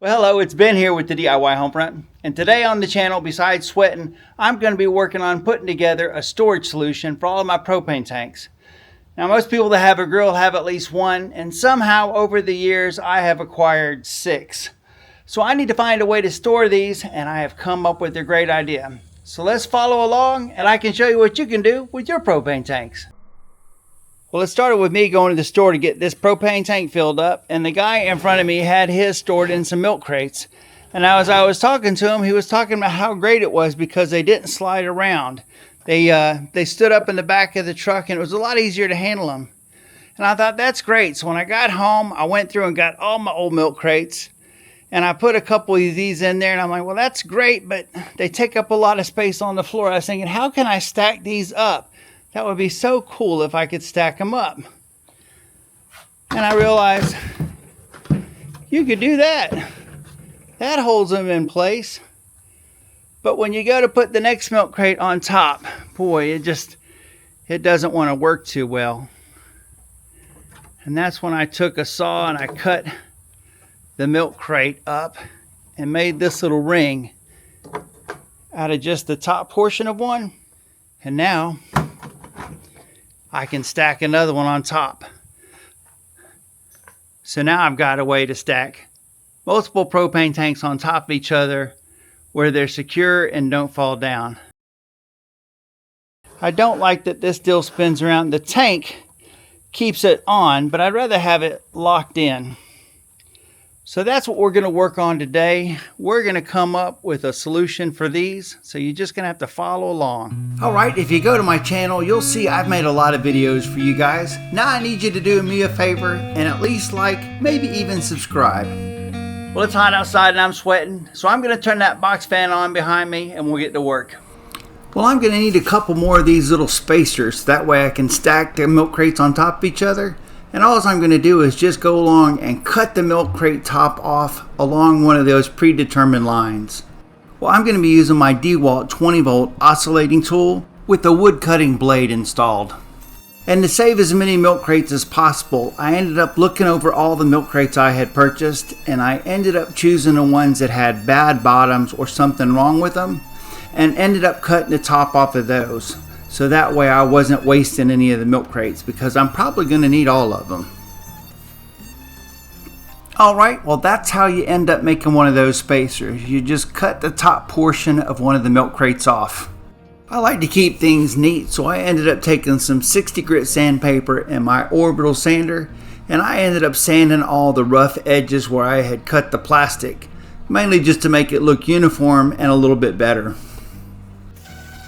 Well, hello, it's Ben here with the DIY Homefront, and today on the channel, besides sweating, I'm going to be working on putting together a storage solution for all of my propane tanks. Now, most people that have a grill have at least one, and somehow over the years I have acquired 6. So I need to find a way to store these, and I have come up with a great idea. So let's follow along, and I can show you what you can do with your propane tanks. Well, it started with me going to the store to get this propane tank filled up, and the guy in front of me had his stored in some milk crates. And now as I was talking to him, he was talking about how great it was because they didn't slide around. They stood up in the back of the truck, and it was a lot easier to handle them. And I thought, that's great. So when I got home, I went through and got all my old milk crates, and I put a couple of these in there, and I'm like, well, that's great, but they take up a lot of space on the floor. I was thinking, how can I stack these up? That would be so cool if I could stack them up. And I realized you could do that. That holds them in place. But when you go to put the next milk crate on top, boy, it doesn't want to work too well. And that's when I took a saw and I cut the milk crate up and made this little ring out of just the top portion of one. And now I can stack another one on top. So now I've got a way to stack multiple propane tanks on top of each other where they're secure and don't fall down. I don't like that this still spins around. The tank keeps it on, but I'd rather have it locked in. So that's what we're going to work on today. We're going to come up with a solution for these, so you're just going to have to follow along. Alright, if you go to my channel, you'll see I've made a lot of videos for you guys. Now I need you to do me a favor and at least like, maybe even subscribe. Well, it's hot outside and I'm sweating, so I'm going to turn that box fan on behind me and we'll get to work. Well, I'm going to need a couple more of these little spacers. That way I can stack the milk crates on top of each other. And all I'm going to do is just go along and cut the milk crate top off along one of those predetermined lines. Well, I'm going to be using my DeWalt 20 volt oscillating tool with the wood cutting blade installed. And to save as many milk crates as possible, I ended up looking over all the milk crates I had purchased, and I ended up choosing the ones that had bad bottoms or something wrong with them, and ended up cutting the top off of those. So that way I wasn't wasting any of the milk crates, because I'm probably going to need all of them. Alright, well that's how you end up making one of those spacers. You just cut the top portion of one of the milk crates off. I like to keep things neat, so I ended up taking some 60 grit sandpaper and my orbital sander, and I ended up sanding all the rough edges where I had cut the plastic, mainly just to make it look uniform and a little bit better.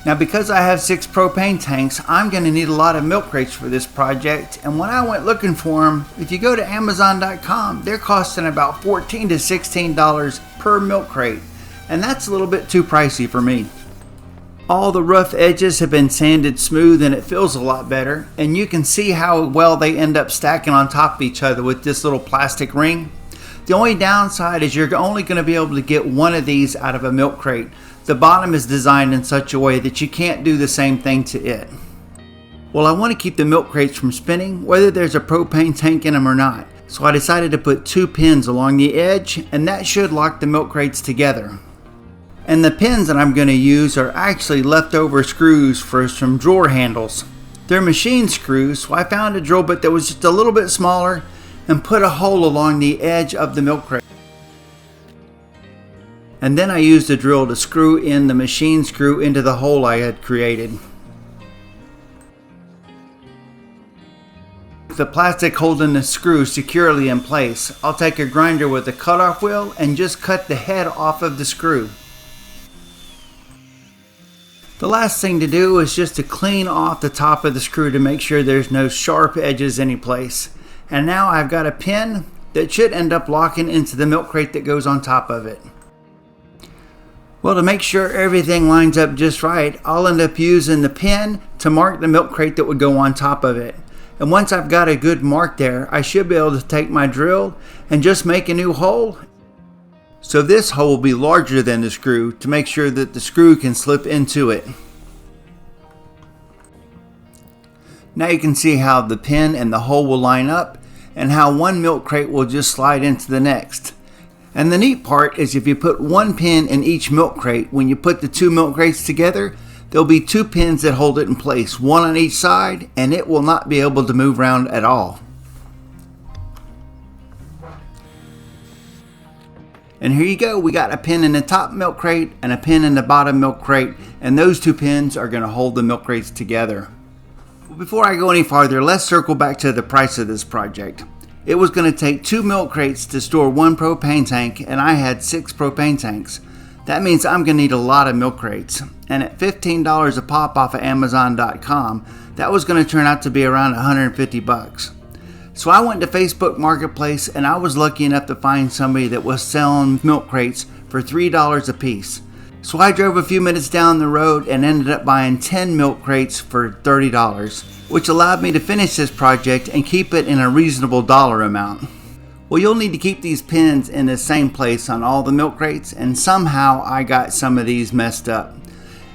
Now, because I have 6 propane tanks, I'm going to need a lot of milk crates for this project, and when I went looking for them, if you go to Amazon.com, they're costing about $14 to $16 per milk crate, and that's a little bit too pricey for me. All the rough edges have been sanded smooth and it feels a lot better, and you can see how well they end up stacking on top of each other with this little plastic ring. The only downside is you're only going to be able to get one of these out of a milk crate. The bottom is designed in such a way that you can't do the same thing to it. Well, I want to keep the milk crates from spinning, whether there's a propane tank in them or not. So I decided to put 2 pins along the edge, and that should lock the milk crates together. And the pins that I'm going to use are actually leftover screws for some drawer handles. They're machine screws, so I found a drill bit that was just a little bit smaller and put a hole along the edge of the milk crate. And then I used a drill to screw in the machine screw into the hole I had created. With the plastic holding the screw securely in place, I'll take a grinder with a cutoff wheel and just cut the head off of the screw. The last thing to do is just to clean off the top of the screw to make sure there's no sharp edges anyplace. And now I've got a pin that should end up locking into the milk crate that goes on top of it. Well, to make sure everything lines up just right, I'll end up using the pin to mark the milk crate that would go on top of it. And once I've got a good mark there, I should be able to take my drill and just make a new hole. So this hole will be larger than the screw to make sure that the screw can slip into it. Now you can see how the pin and the hole will line up and how one milk crate will just slide into the next. And the neat part is if you put one pin in each milk crate, when you put the two milk crates together, there'll be two pins that hold it in place, one on each side, and it will not be able to move around at all. And here you go, we got a pin in the top milk crate and a pin in the bottom milk crate, and those two pins are going to hold the milk crates together. Well, before I go any farther, let's circle back to the price of this project. It was going to take 2 milk crates to store 1 propane tank, and I had 6 propane tanks. That means I'm going to need a lot of milk crates. And at $15 a pop off of Amazon.com, that was going to turn out to be around 150 bucks. So I went to Facebook Marketplace, and I was lucky enough to find somebody that was selling milk crates for $3 a piece. So I drove a few minutes down the road and ended up buying 10 milk crates for $30, which allowed me to finish this project and keep it in a reasonable dollar amount. Well, you'll need to keep these pins in the same place on all the milk crates, and somehow I got some of these messed up.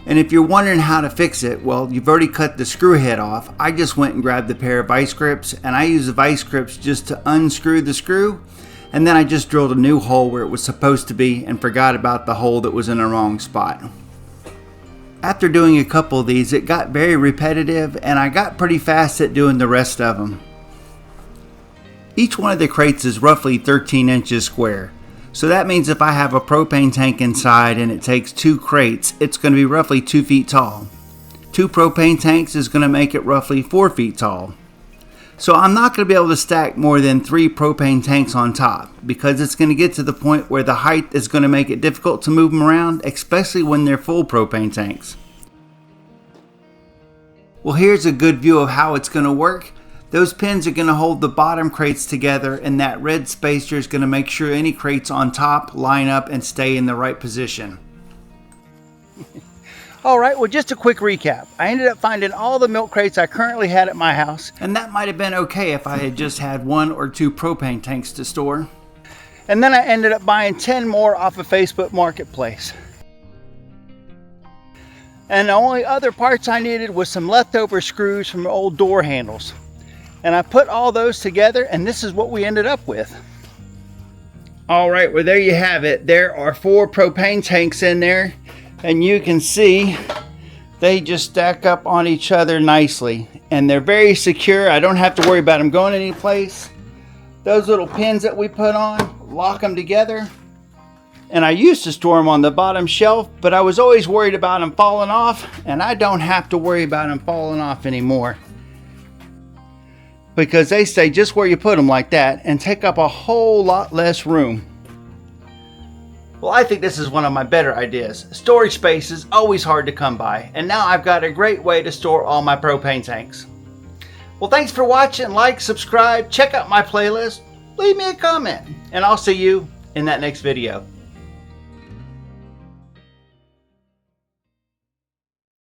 And if you're wondering how to fix it, well, you've already cut the screw head off. I just went and grabbed a pair of vice grips, and I used the vice grips just to unscrew the screw, and then I just drilled a new hole where it was supposed to be and forgot about the hole that was in the wrong spot. After doing a couple of these, it got very repetitive, and I got pretty fast at doing the rest of them. Each one of the crates is roughly 13 inches square. So that means if I have a propane tank inside and it takes 2 crates, it's going to be roughly 2 feet tall. 2 propane tanks is going to make it roughly 4 feet tall. So I'm not going to be able to stack more than 3 propane tanks on top, because it's going to get to the point where the height is going to make it difficult to move them around, especially when they're full propane tanks. Well, here's a good view of how it's going to work. Those pins are going to hold the bottom crates together, and that red spacer is going to make sure any crates on top line up and stay in the right position. Alright, well, just a quick recap. I ended up finding all the milk crates I currently had at my house, and that might have been okay if I had just had 1 or 2 propane tanks to store. And then I ended up buying 10 more off of Facebook Marketplace. And the only other parts I needed was some leftover screws from old door handles. And I put all those together, and this is what we ended up with. Alright, well, there you have it. There are 4 propane tanks in there, and you can see they just stack up on each other nicely. And they're very secure. I don't have to worry about them going any place. Those little pins that we put on lock them together. And I used to store them on the bottom shelf, but I was always worried about them falling off, and I don't have to worry about them falling off anymore, because they stay just where you put them like that and take up a whole lot less room. Well, I think this is one of my better ideas. Storage space is always hard to come by, and now I've got a great way to store all my propane tanks. Well, thanks for watching. Like, subscribe, check out my playlist, leave me a comment, and I'll see you in that next video.